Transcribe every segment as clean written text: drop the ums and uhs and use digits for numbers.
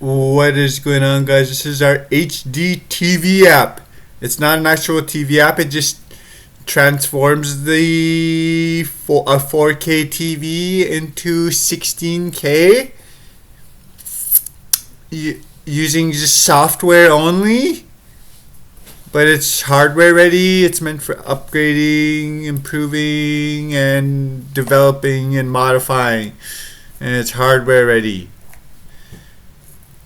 What is going on, guys? This is our HD TV app. It's not an actual TV app. It just transforms a 4K TV into 16K using just software only. But it's hardware ready. It's meant for upgrading, improving, and developing and modifying. And it's hardware ready.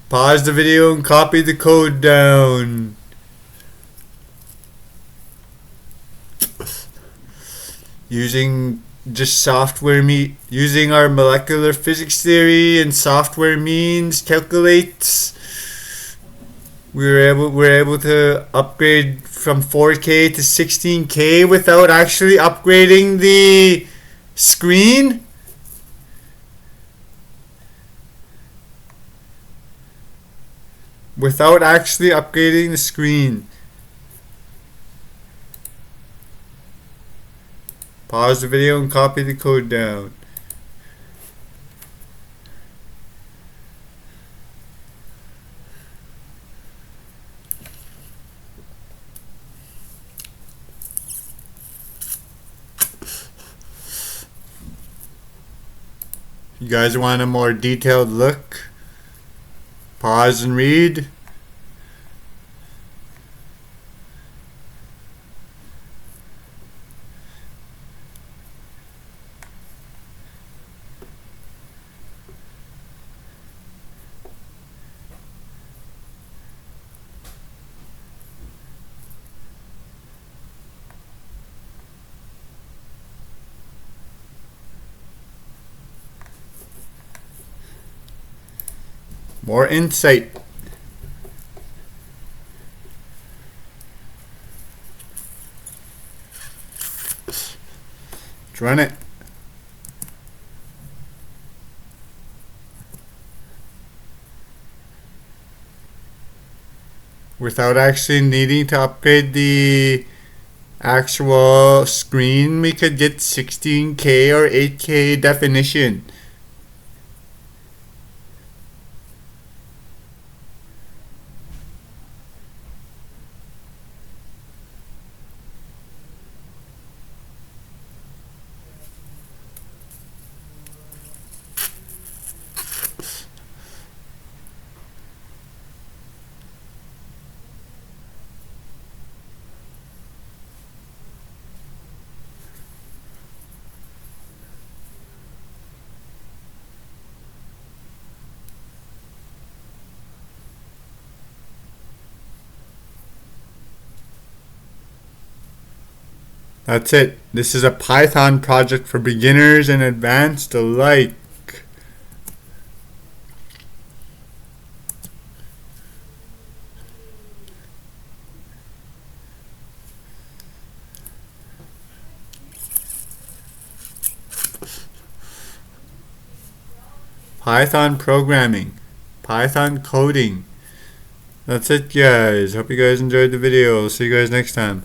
Pause the video and copy the code down. Using just software using our molecular physics theory and software means calculates. We're able to upgrade from 4K to 16K without actually upgrading the screen. Without actually upgrading the screen. Pause the video and copy the code down. You guys want a more detailed look? Pause and read. More insight. Let's run it. Without actually needing to upgrade the actual screen, we could get 16K or 8K definition. That's it. This is a Python project for beginners and advanced alike. Python programming, Python coding. That's it, guys. Hope you guys enjoyed the video. See you guys next time.